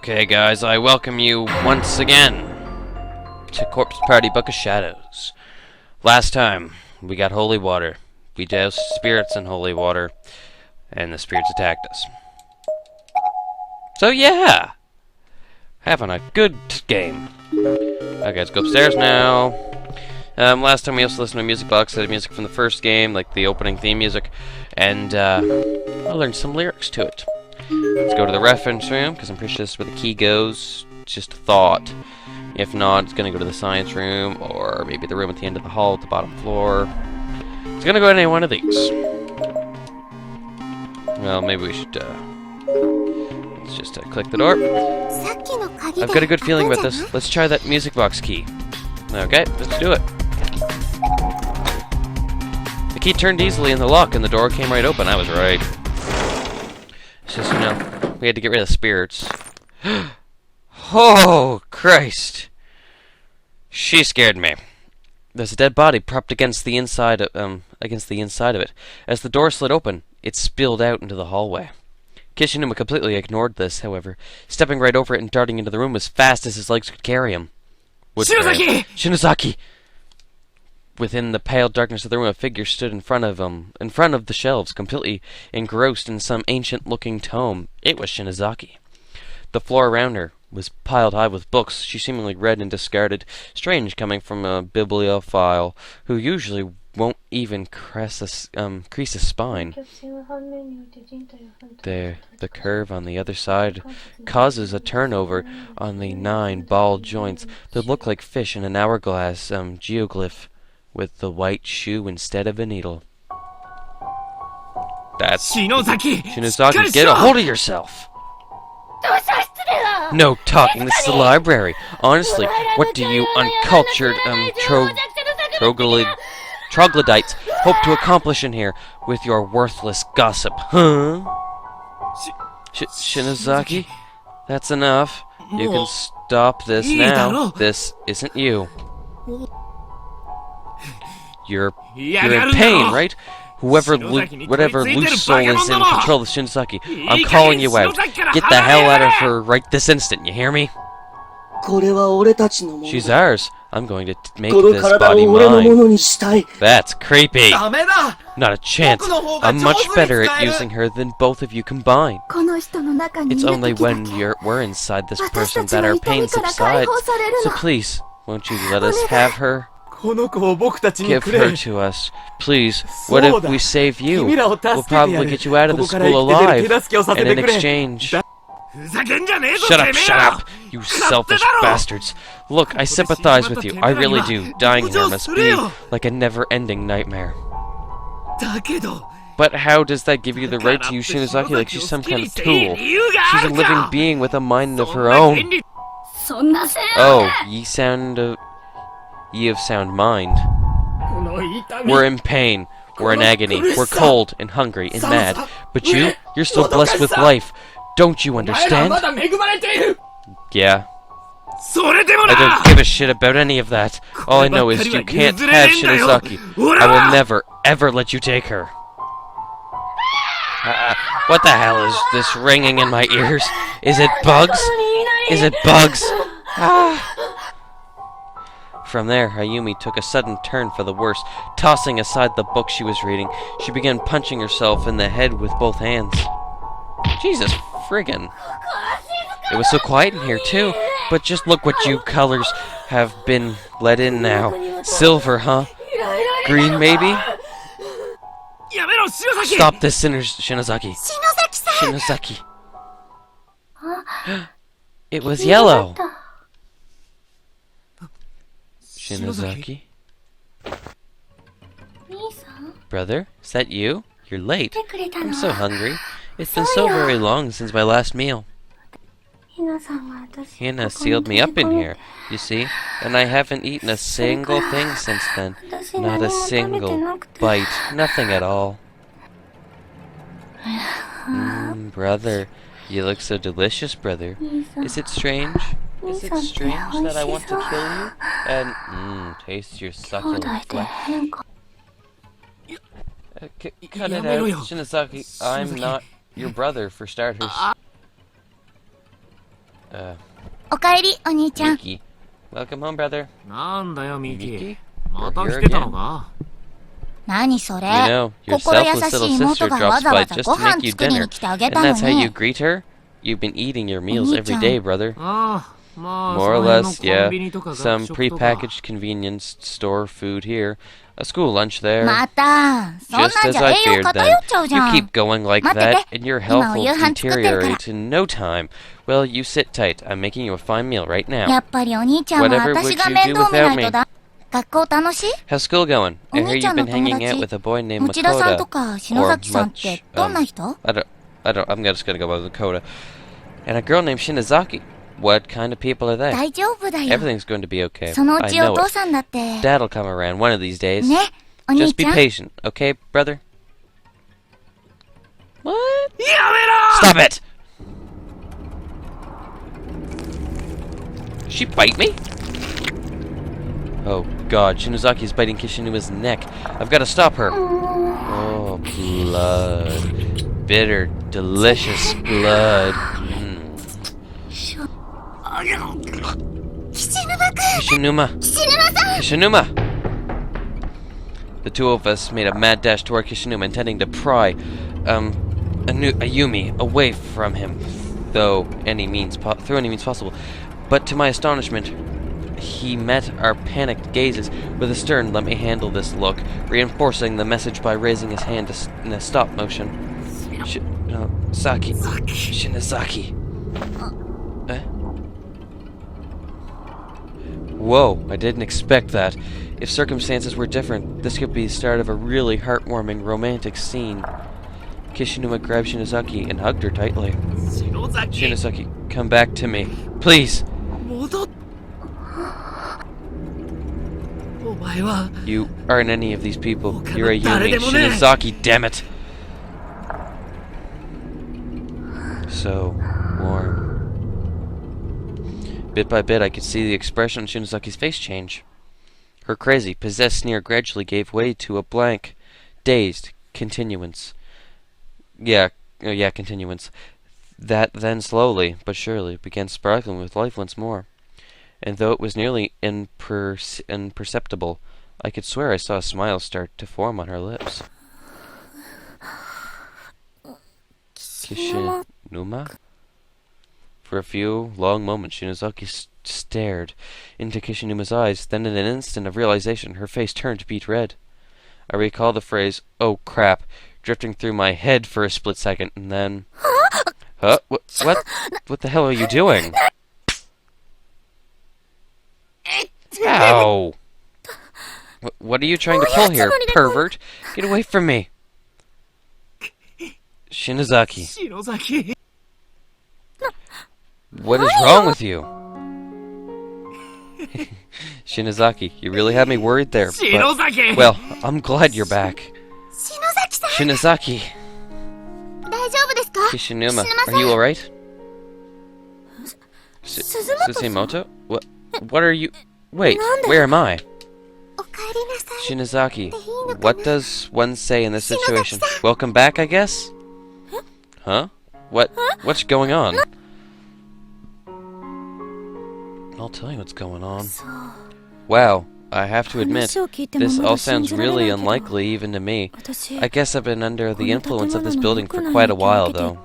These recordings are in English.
Okay, guys, I welcome you once again to Corpse Party Book of Shadows. Last time, we got holy water. We doused spirits in holy water, and the spirits attacked us. So yeah! Having a good game. Okay, let's go upstairs now. Last time we also listened to a music box, had music from the first game, like the opening theme music, and I learned some lyrics to it. Let's go to the reference room, because I'm pretty sure this is where the key goes. It's just a thought. If not, it's going to go to the science room, or maybe the room at the end of the hall at the bottom floor. It's going to go to any one of these. Well, maybe we should, let's just click the door. I've got a good feeling about this. Let's try that music box key. Okay, let's do it. The key turned easily in the lock, and the door came right open. I was right. It's just, you know, we had to get rid of the spirits. Oh, Christ. She scared me. There's a dead body propped against the inside of it. As the door slid open, it spilled out into the hallway. Kishinuma completely ignored this, however, stepping right over it and darting into the room as fast as his legs could carry him. Shinozaki! Shinozaki! Within the pale darkness of the room, a figure stood in front of the shelves, completely engrossed in some ancient-looking tome. It was Shinozaki. The floor around her was piled high with books she seemingly read and discarded, strange coming from a bibliophile who usually won't even crease a spine. There, the curve on the other side causes a turnover on the 9 ball joints that look like fish in an hourglass geoglyph, with the white shoe instead of a needle. That's Shinozaki! Get a hold of yourself! No talking, this is the library. Honestly, what do you uncultured troglodytes hope to accomplish in here with your worthless gossip, huh? Shinozaki? That's enough. You can stop this now. This isn't you. You're in pain, right? Whatever loose soul is in control of Shinozaki, I'm calling you out. Get the hell out of her right this instant, you hear me? She's ours. I'm going to make this body mine. That's creepy. Not a chance. I'm much better at using her than both of you combined. It's only when we're inside this person that our pain subsides. So please, won't you let us have her? Give her to us. Please, what if we save you? We'll probably get you out of the school alive. And in exchange... Shut up, you selfish bastards. Look, I sympathize with you. I really do. Dying here must be like a never-ending nightmare. But how does that give you the right to use Shinozaki like she's some kind of tool? She's a living being with a mind of her own. Oh, ye of sound mind. We're in pain, we're in agony, we're cold and hungry and mad. But you're still blessed with life. Don't you understand? Yeah. I don't give a shit about any of that. All I know is you can't have Shinozaki. I will never, ever let you take her. What the hell is this ringing in my ears? Is it bugs? Is it bugs? From there, Ayumi took a sudden turn for the worse. Tossing aside the book she was reading, she began punching herself in the head with both hands. Jesus friggin'. It was so quiet in here, too. But just look what you colors have been let in now. Silver, huh? Green, maybe? Stop this, Shinozaki. Shinozaki. It was yellow. Shinozaki? Brother, is that you? You're late. I'm so hungry. It's been so very long since my last meal. Hina sealed me up in here, you see, and I haven't eaten a single thing since then. Not a single bite. Nothing at all. Brother, you look so delicious, brother. Is it strange? Is it strange that I want to kill you? And, taste your succulent flesh. Cut it out, Shinozaki. I'm not your brother, for starters. Miki. Welcome home, brother. Miki? You're here again? You know, your selfless little sister drops by just to make you dinner, and that's how you greet her? You've been eating your meals every day, brother. More or less, yeah. Some pre-packaged convenience store food here. A school lunch there. Just as I feared then. You keep going like that, and your health will deteriorate in no time. Well, you sit tight. I'm making you a fine meal right now. Whatever would you do without me? How's school going? I hear you've been hanging out with a boy named Makoto. I'm just gonna go with Makoto. And a girl named Shinozaki. What kind of people are they? Everything's going to be okay. I know it. Dad'll come around one of these days. Just be patient, okay, brother? What? Stop it! Did she bite me? Oh god, Shinozaki's biting Kishinuma's neck. I've got to stop her. Oh, blood. Bitter, delicious blood. Kishinuma! The two of us made a mad dash toward Kishinuma, intending to pry Ayumi away from him, through any means possible. But to my astonishment, he met our panicked gazes with a stern "let me handle this" look, reinforcing the message by raising his hand in a stop motion. Shinozaki. Whoa, I didn't expect that. If circumstances were different, this could be the start of a really heartwarming, romantic scene. Kishinuma grabbed Shinozaki and hugged her tightly. Shinozaki, come back to me. Please! You aren't any of these people. You're Ayumi. Shinozaki, damn it! So warm. Bit by bit, I could see the expression on Shinozaki's face change. Her crazy, possessed sneer gradually gave way to a blank, dazed continuance. Continuance. That then slowly, but surely, began sparkling with life once more. And though it was nearly imperceptible, I could swear I saw a smile start to form on her lips. Kishinuma? For a few long moments, Shinozaki stared into Kishinuma's eyes. Then, in an instant of realization, her face turned beet red. I recall the phrase, "Oh crap," drifting through my head for a split second, and then... Huh? What the hell are you doing? Ow! What are you trying to pull here, pervert? Get away from me! Shinozaki. What is wrong with you? Shinozaki, you really had me worried there. But, well, I'm glad you're back. Shinozaki! Kishinuma, are you alright? Suzumoto? What are you... Wait, where am I? Shinozaki, what does one say in this situation? Welcome back, I guess? Huh? What's going on? I'll tell you what's going on. Wow, I have to admit, this all sounds really unlikely even to me. I guess I've been under the influence of this building for quite a while, though.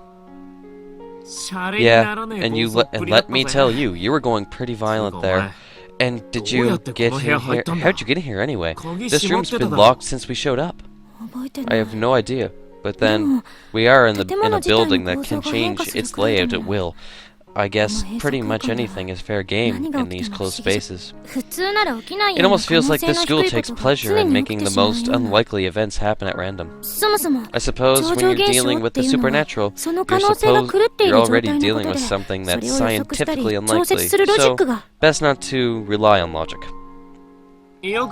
Yeah, and let me tell you, you were going pretty violent there. And did you get in here? How'd you get in here anyway? This room's been locked since we showed up. I have no idea. But then, we are in a building that can change its layout at will. I guess pretty much anything is fair game in these closed spaces. It almost feels like this school takes pleasure in making the most unlikely events happen at random. I suppose when you're dealing with the supernatural, you're already dealing with something that's scientifically unlikely, so best not to rely on logic. You're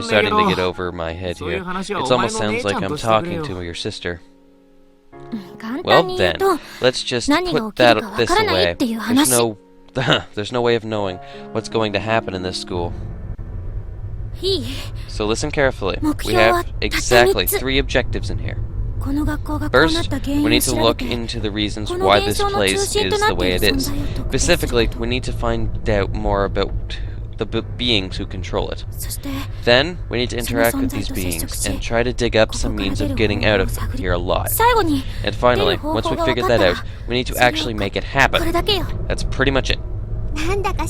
starting to get over my head here. It almost sounds like I'm talking to your sister. Well then, let's just put this away. There's no way of knowing what's going to happen in this school. So listen carefully. We have exactly 3 objectives in here. First, we need to look into the reasons why this place is the way it is. Specifically, we need to find out more about the beings who control it. Then, we need to interact with these beings and try to dig up some means of getting out of here alive. And finally, once we figure that out, we need to actually make it happen. That's pretty much it.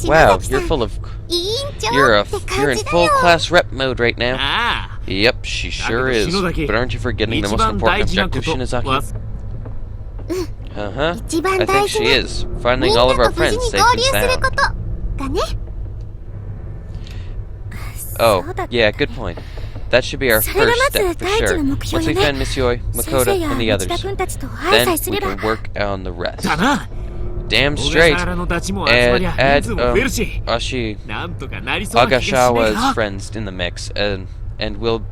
Wow, you're full of... You're in full class rep mode right now. Yep, she sure is. But aren't you forgetting the most important objective, Shinozaki? I think she is. Finding all of our friends safe and sound. Oh, yeah, good point. That should be our first step, for sure. Once we find Missui, Makoto, and the others, then we can work on the rest. Damn straight. And add Agashawa's friends in the mix, and we'll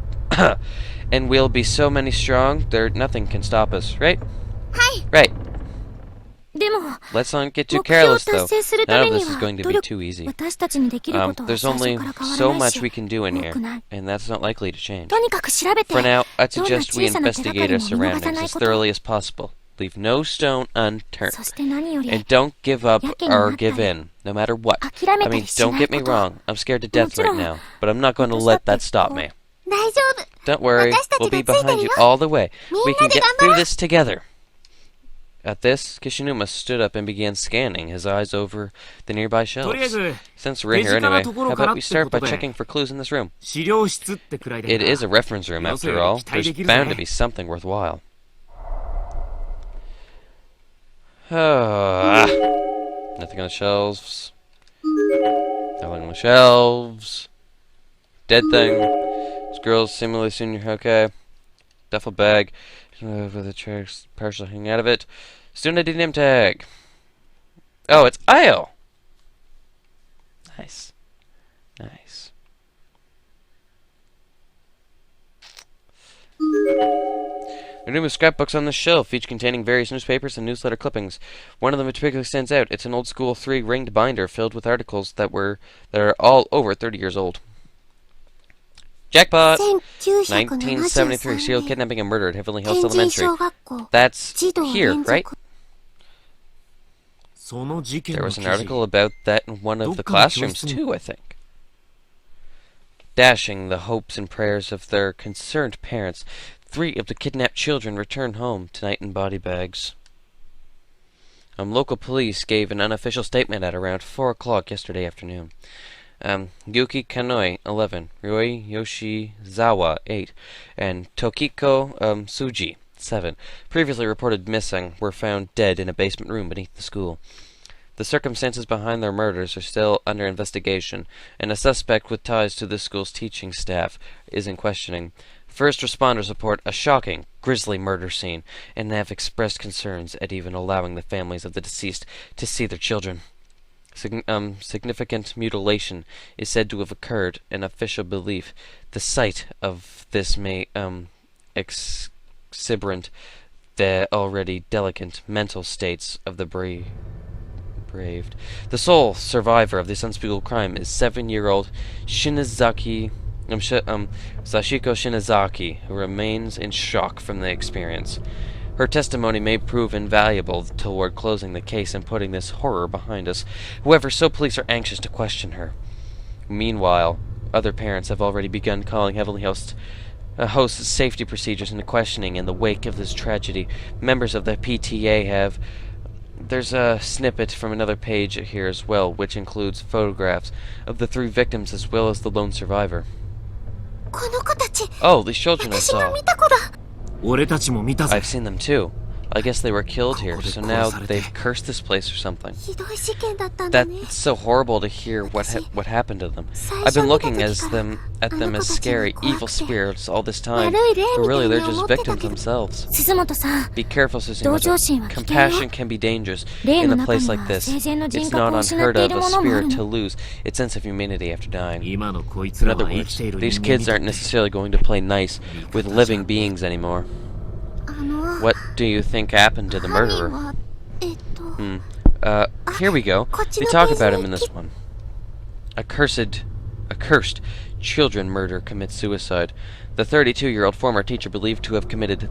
and we'll be so many strong, nothing can stop us, right? Right. Let's not get too careless, though. None of this is going to be too easy. There's only so much we can do in here, and that's not likely to change. For now, I'd suggest we investigate our surroundings as thoroughly as possible. Leave no stone unturned. And don't give up or give in, no matter what. I mean, don't get me wrong, I'm scared to death right now, but I'm not going to let that stop me. Don't worry, we'll be behind you all the way. We can get through this together. At this, Kishinuma stood up and began scanning, his eyes over the nearby shelves. Since we're in here anyway, how about we start by checking for clues in this room? It is a reference room, after all. There's bound to be something worthwhile. Nothing on the shelves. Nothing on the shelves. Dead thing. This girl's seemingly senior. Okay. Duffel bag. With the chairs partially hanging out of it. Student ID name tag. Oh, it's Io. Nice. Nice. There are numerous scrapbooks on the shelf, each containing various newspapers and newsletter clippings. One of them particularly stands out. It's an old school 3-ringed binder filled with articles that are all over 30 years old. Jackpot! 1973, serial kidnapping and murder at Heavenly Hills Elementary. That's here, right? There was an article about that in one of the classrooms too, I think. Dashing the hopes and prayers of their concerned parents, 3 of the kidnapped children returned home tonight in body bags. Local police gave an unofficial statement at around 4 o'clock yesterday afternoon. Yuki Kanoi, 11, Ryoi Yoshizawa, 8, and Tokiko Tsuji, 7, previously reported missing, were found dead in a basement room beneath the school. The circumstances behind their murders are still under investigation, and a suspect with ties to the school's teaching staff is in questioning. First responders report a shocking, grisly murder scene, and have expressed concerns at even allowing the families of the deceased to see their children. Significant mutilation is said to have occurred. In official belief, the sight of this may exhibrant the already delicate mental states of the braved. The sole survivor of this unspeakable crime is 7-year-old Shinozaki, Sashiko Shinozaki, who remains in shock from the experience. Her testimony may prove invaluable toward closing the case and putting this horror behind us. However, so police are anxious to question her. Meanwhile, other parents have already begun calling Heavenly Host's safety procedures into questioning in the wake of this tragedy. Members of the PTA have... There's a snippet from another page here as well, which includes photographs of the 3 victims as well as the lone survivor. Oh, these children I saw. I've seen them too. I guess they were killed here, so now they've cursed this place or something. That's so horrible to hear what happened to them. I've been looking at them as scary, evil spirits all this time, but really they're just victims themselves. Be careful, Suzumoto. Compassion can be dangerous in a place like this. It's not unheard of a spirit to lose its sense of humanity after dying. In other words, these kids aren't necessarily going to play nice with living beings anymore. What do you think happened to the murderer? Here we go. We talk about him in this one. A cursed children murderer commits suicide. The 32-year-old former teacher believed to have committed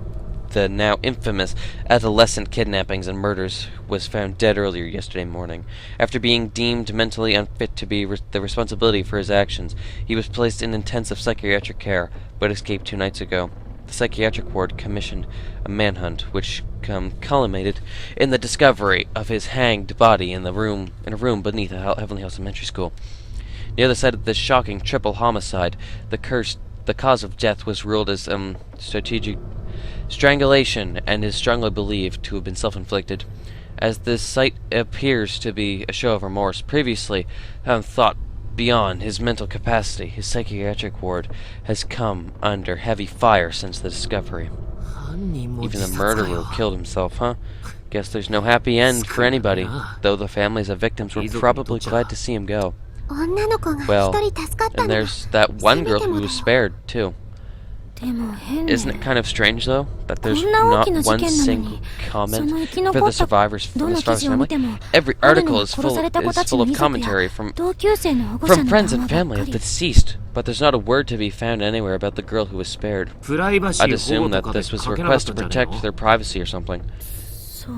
the now infamous adolescent kidnappings and murders, was found dead earlier yesterday morning. After being deemed mentally unfit to be the responsibility for his actions, he was placed in intensive psychiatric care, but escaped 2 nights ago. The psychiatric ward commissioned a manhunt, which culminated in the discovery of his hanged body in a room beneath a Heavenly House Elementary School. Near the site of this shocking triple homicide, the cause of death was ruled as strategic strangulation and is strongly believed to have been self-inflicted. As this site appears to be a show of remorse, previously thought beyond his mental capacity, his psychiatric ward has come under heavy fire since the discovery. Even the murderer killed himself, huh? Guess there's no happy end for anybody, though the families of victims were probably glad to see him go. Well, and there's that one girl who was spared, too. Isn't it kind of strange, though, that there's not one single comment for the survivors from the survivors' family? Every article is full of commentary from friends and family of the deceased, but there's not a word to be found anywhere about the girl who was spared. I'd assume that this was a request to protect their privacy or something.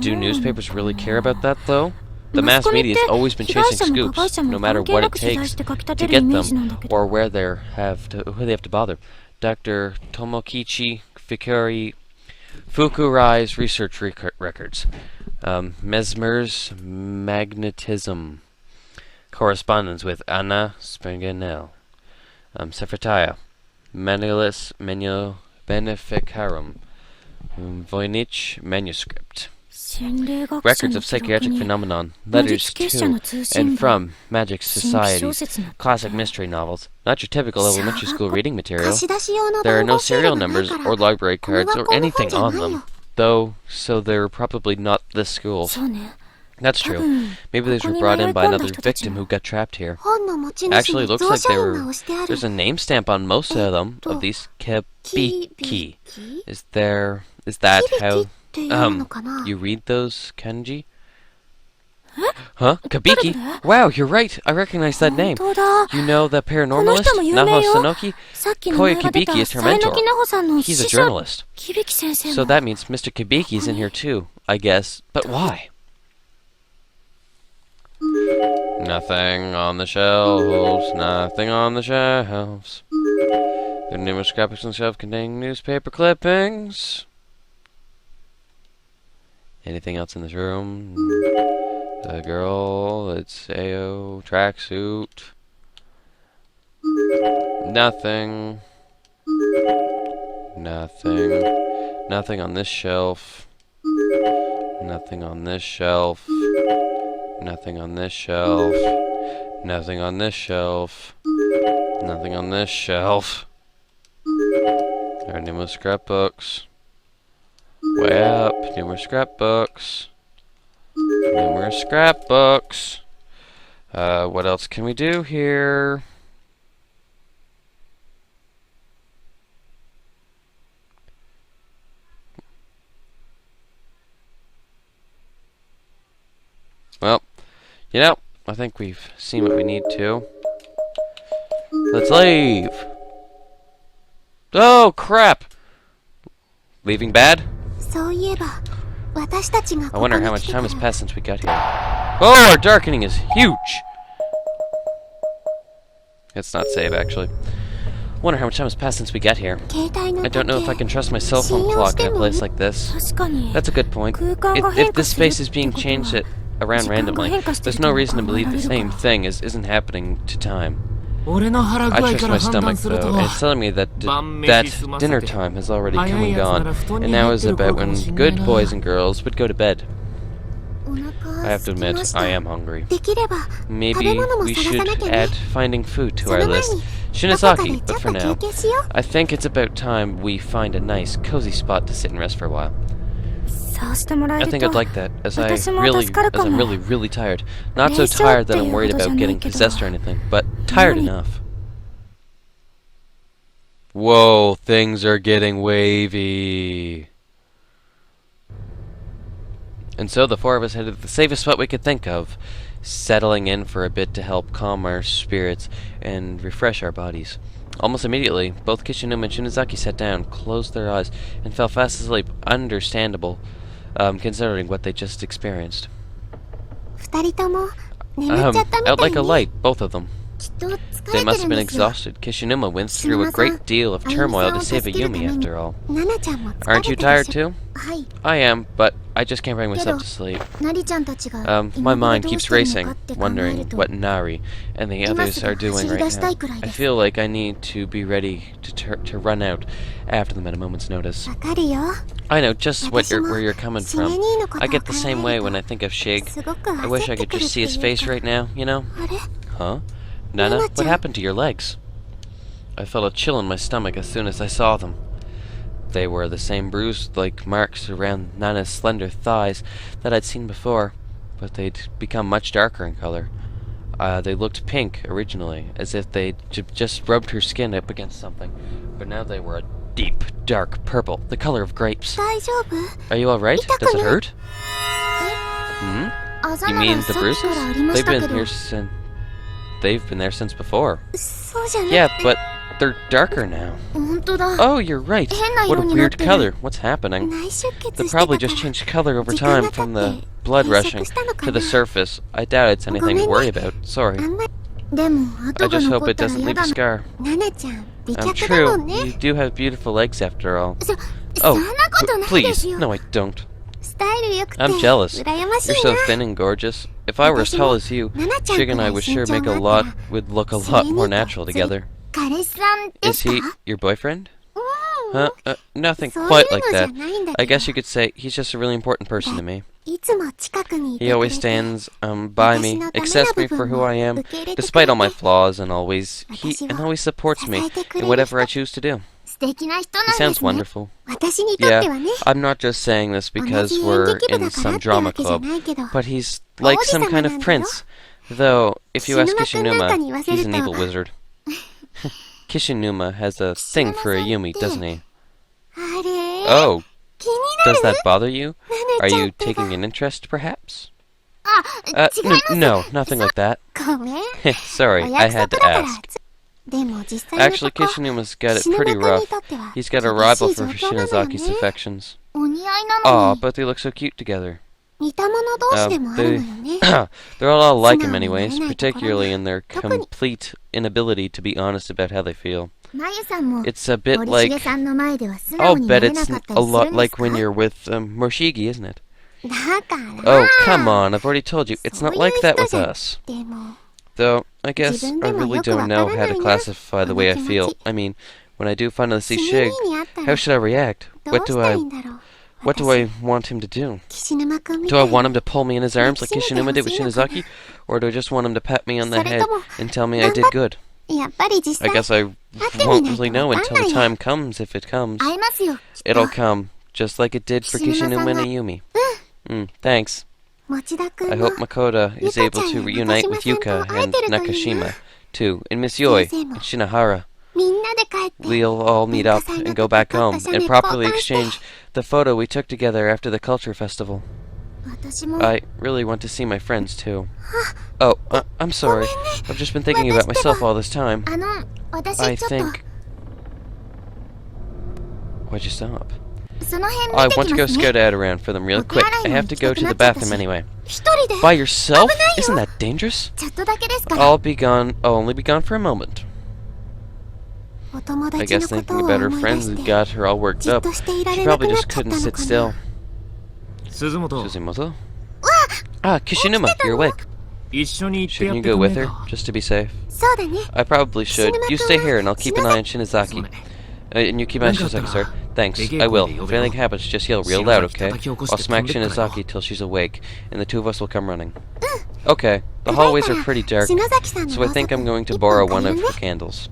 Do newspapers really care about that, though? The mass media has always been chasing scoops, no matter what it takes to get them, or who they have to bother. Dr. Tomokichi Fukurai's research records. Mesmer's magnetism. Correspondence with Anna Springanel. Secretaria. Manualis Beneficarum. Voynich manuscript. Records of psychiatric phenomenon, letters to and from Magic Society's classic mystery novels. Not your typical elementary school reading material. There are no serial numbers or library cards or anything on them, though, so they're probably not this school's. That's true. Maybe these were brought in by another victim who got trapped here. Actually, it looks like there's a name stamp on most of them, of these Kibiki. Is that how you read those kanji? Huh? Kabiki? Wow, you're right. I recognize that name. You know the paranormalist, Naho Sanoki? Koya Kibiki is her mentor. He's a journalist. So that means Mr. Kibiki's in here too, I guess. But why? Nothing on the shelves. Nothing on the shelves. There are numerous scrapbooks on the shelf containing newspaper clippings. Anything else in this room? The girl, it's AO, tracksuit. Nothing. Nothing. Nothing on this shelf. Nothing on this shelf. Nothing on this shelf. Nothing on this shelf. Nothing on this shelf. There are numerous scrapbooks. Way up, numerous scrapbooks. Numerous scrapbooks. What else can we do here? Well, you know, I think we've seen what we need to. Let's leave! Oh, crap! Leaving bad? I wonder how much time has passed since we got here. Oh, our darkening is huge! It's not save, actually. I wonder how much time has passed since we got here. I don't know if I can trust my cell phone clock in a place like this. That's a good point. If this space is being changed around randomly, there's no reason to believe the same thing isn't happening to time. I trust my stomach, though, and it's telling me that dinner time has already come and gone, and now is about when good boys and girls would go to bed. I have to admit, I am hungry. Maybe we should add finding food to our list. Shinazaki, but for now, I think it's about time we find a nice, cozy spot to sit and rest for a while. I think I'd like that, as I'm really, really tired. Not so tired that I'm worried about getting possessed or anything, but tired enough. Whoa, things are getting wavy. And so the four of us headed to the safest spot we could think of, settling in for a bit to help calm our spirits and refresh our bodies. Almost immediately, both Kishinuma and Shinozaki sat down, closed their eyes, and fell fast asleep. Understandable, considering what they just experienced. Out like a light, both of them. They must have been exhausted. Kishinuma went through a great deal of turmoil to save Ayumi, after all. Aren't you tired too? I am, but I just can't bring myself to sleep. My mind keeps racing, wondering what Nari and the others are doing right now. I feel like I need to be ready to run out after them at a moment's notice. I know just where you're coming from. I get the same way when I think of Shig. I wish I could just see his face right now, you know? Huh? Nana, what happened to your legs? I felt a chill in my stomach as soon as I saw them. They were the same bruised-like marks around Nana's slender thighs that I'd seen before, but they'd become much darker in color. They looked pink originally, as if they'd just rubbed her skin up against something, but now they were a deep, dark purple, the color of grapes. Are you alright? Does it hurt? You mean the bruises? They've been there since before. Yeah, but they're darker now. Oh, you're right. What a weird color. What's happening? They probably just changed color over time from the blood rushing to the surface. I doubt it's anything to worry about. Sorry. I just hope it doesn't leave a scar. True. You do have beautiful legs after all. Oh, please. No, I don't. I'm jealous. You're so thin and gorgeous. If I were as tall as you, Shig and I would sure would look a lot more natural together. Is he your boyfriend? Huh? Nothing quite like that. I guess you could say he's just a really important person to me. He always stands by me, accepts me for who I am, despite all my flaws, and always supports me in whatever I choose to do. He sounds wonderful. Yeah, I'm not just saying this because we're in some drama club, but he's like some kind of prince. Though, if you ask Kishinuma, he's an evil wizard. Kishinuma has a thing for Ayumi, doesn't he? Oh, does that bother you? Are you taking an interest, perhaps? No, nothing like that. Sorry, I had to ask. Actually, Kishinuma's got it pretty rough. He's got a rival for Shinozaki's affections. Aw, but they look so cute together. They're all alike in many ways, particularly in their complete inability to be honest about how they feel. It's a bit like... I'll bet it's a lot like when you're with Morishige, isn't it? Oh, come on, I've already told you, it's not like that with us. Though, I guess I really don't know how to classify the way I feel. I mean, when I do finally see Shig, how should I react? What do I want him to do? Do I want him to pull me in his arms like Kishinuma did with Shinozaki? Or do I just want him to pat me on the head and tell me I did good? I guess I won't really know until the time comes, if it comes. It'll come, just like it did for Kishinuma and Ayumi. Thanks. I hope Makoto is able to reunite with Yuka and Nakashima, too, and Miss Yoi and Shinohara. We'll all meet up and go back home and properly exchange the photo we took together after the culture festival. I really want to see my friends, too. Oh, I'm sorry. I've just been thinking about myself all this time. I think... Why'd you stop? I want to go scout out around for them real quick. I have to go to the bathroom anyway. By yourself? Isn't that dangerous? I'll only be gone for a moment. I guess thinking about her friends got her all worked up. She probably just couldn't sit still. Suzumoto? Ah, Kishinuma, you're awake. Shouldn't you go with her, just to be safe? I probably should. You stay here and I'll keep an eye on Shinozaki. And you keep an eye on Shinozaki, sir. Thanks, I will. If anything happens, just yell real loud, okay? I'll smack Shinozaki till she's awake, and the two of us will come running. Okay, the hallways are pretty dark, so I think I'm going to borrow one of her candles.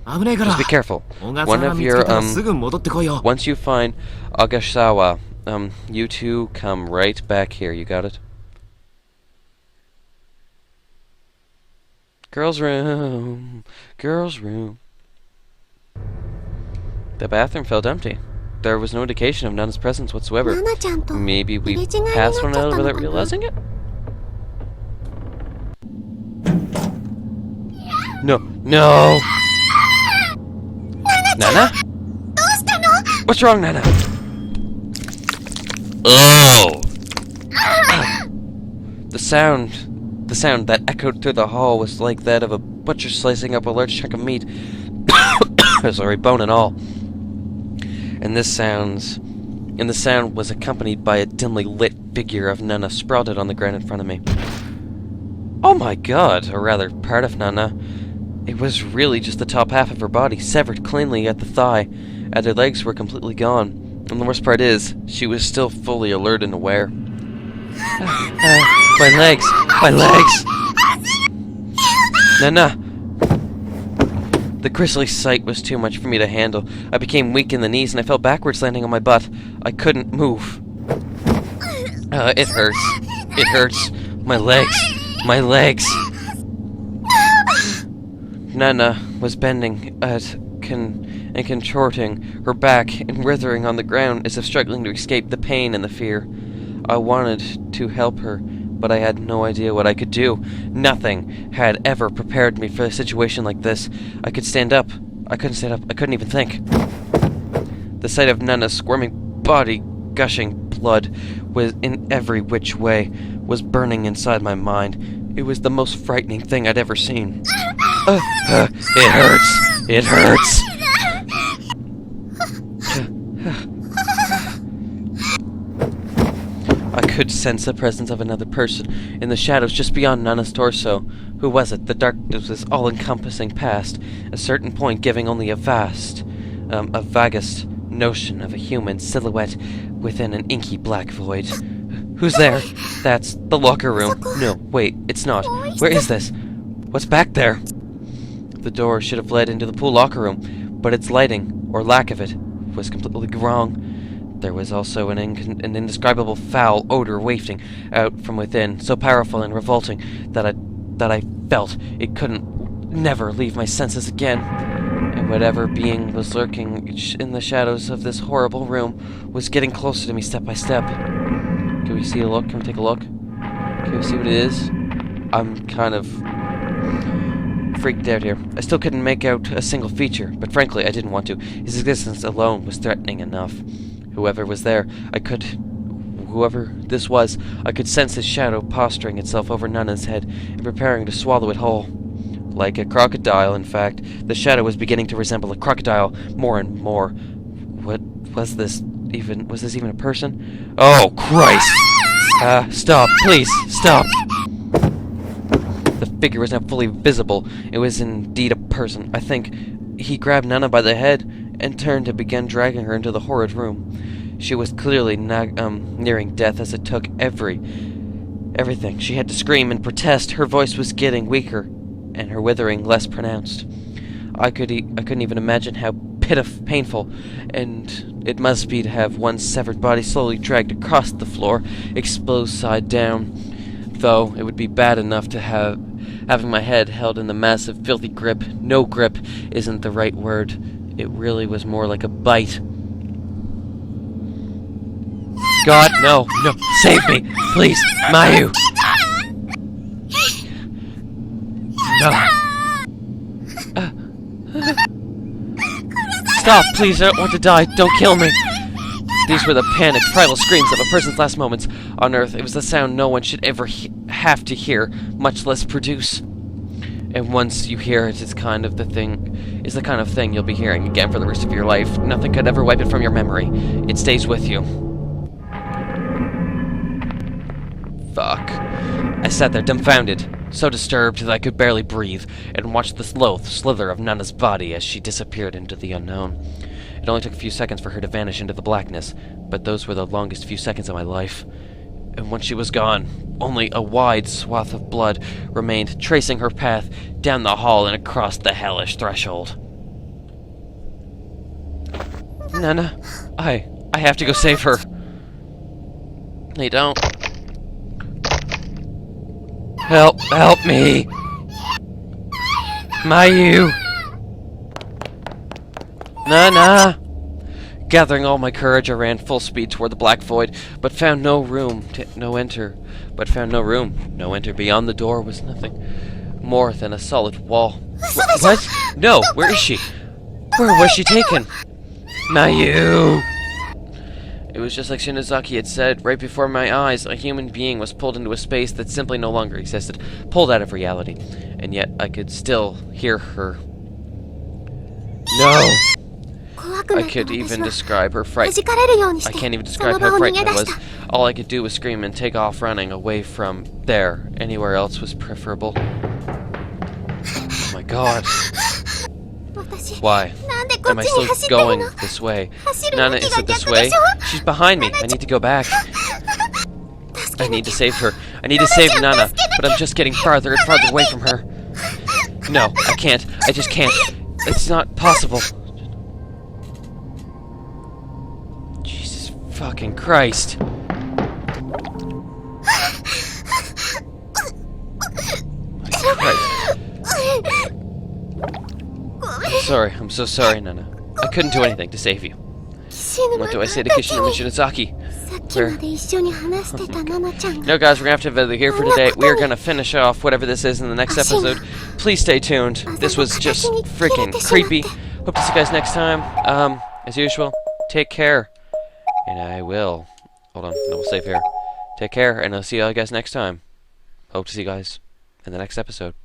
Just be careful. One of your, once you find Agasawa, you two come right back here, you got it? Girls' room, girls' room. The bathroom felt empty. There was no indication of Nana's presence whatsoever. Maybe we passed one another without realizing it? No! Nana? What's wrong, Nana? Oh! The sound that echoed through the hall was like that of a butcher slicing up a large chunk of meat. Sorry, bone and all. And the sound was accompanied by a dimly lit figure of Nana sprawled on the ground in front of me. Oh my god, or rather, part of Nana. It was really just the top half of her body, severed cleanly at the thigh, and her legs were completely gone. And the worst part is, she was still fully alert and aware. My legs! My legs! Nana! The grisly sight was too much for me to handle. I became weak in the knees and I fell backwards, landing on my butt. I couldn't move. It hurts. It hurts. My legs. My legs. Nana was bending and contorting her back and writhing on the ground as if struggling to escape the pain and the fear. I wanted to help her, but I had no idea what I could do. Nothing had ever prepared me for a situation like this. I could stand up. I couldn't stand up. I couldn't even think. The sight of Nana's squirming body, gushing blood, was in every which way, was burning inside my mind. It was the most frightening thing I'd ever seen. It hurts. It hurts. I could sense the presence of another person in the shadows just beyond Nana's torso. Who was it? The darkness was all-encompassing past, a certain point giving only a vaguest notion of a human silhouette within an inky black void. Who's there? That's the locker room. No, wait, it's not. Where is this? What's back there? The door should have led into the pool locker room, but its lighting, or lack of it, was completely wrong. There was also an indescribable foul odor wafting out from within, so powerful and revolting that I felt it couldn't never leave my senses again. And whatever being was lurking in the shadows of this horrible room was getting closer to me step by step. Can we see a look? Can we take a look? Can we see what it is? I'm kind of freaked out here. I still couldn't make out a single feature, but frankly, I didn't want to. His existence alone was threatening enough. Whoever was there, whoever this was, I could sense his shadow posturing itself over Nana's head and preparing to swallow it whole. Like a crocodile, in fact, the shadow was beginning to resemble a crocodile more and more. What was this even? Was this even a person? Oh, Christ! Stop, please, stop! The figure was now fully visible. It was indeed a person. I think he grabbed Nana by the head and turned and began dragging her into the horrid room. She was clearly nearing death as it took everything. She had to scream and protest. Her voice was getting weaker and her withering less pronounced. I couldn't even imagine how painful and it must be to have one's severed body slowly dragged across the floor, exposed side down. Though it would be bad enough to having my head held in the massive, filthy grip. No, grip isn't the right word. It really was more like a bite. God, no, save me, please, Mayu! No. Stop, please, I don't want to die, don't kill me! These were the panicked, primal screams of a person's last moments on Earth. It was the sound no one should ever have to hear, much less produce. And once you hear it, it's the kind of thing you'll be hearing again for the rest of your life. Nothing could ever wipe it from your memory. It stays with you. Fuck. I sat there dumbfounded, so disturbed that I could barely breathe, and watched the slow slither of Nana's body as she disappeared into the unknown. It only took a few seconds for her to vanish into the blackness, but those were the longest few seconds of my life. And when she was gone, only a wide swath of blood remained, tracing her path down the hall and across the hellish threshold. Nana, I have to go save her. They don't. Help me! Mayu! Nana! Gathering all my courage, I ran full speed toward the black void, but found no room to enter. Beyond the door was nothing more than a solid wall. What? No, where is she? Where was she taken? Mayu! It was just like Shinozaki had said. Right before my eyes, a human being was pulled into a space that simply no longer existed. Pulled out of reality. And yet, I could still hear her. No! I could even describe her fright. I can't even describe how frightened I was. All I could do was scream and take off running away from there. Anywhere else was preferable. Oh my god. Why am I still going this way? Nana isn't this way. She's behind me. I need to go back. I need to save her. I need to save Nana, but I'm just getting farther and farther away from her. No, I can't. I just can't. It's not possible. Jesus fucking Christ. Christ. I'm sorry. I'm so sorry, Nana. I couldn't do anything to save you. What do I say to Kishinuma and Shinozaki? No, guys, we're gonna have to end it here for today. We are gonna finish off whatever this is in the next episode. Please stay tuned. This was just freaking creepy. Hope to see you guys next time. As usual, take care. And I will. Hold on, no, we'll save here. Take care, and I'll see you guys next time. Hope to see you guys in the next episode.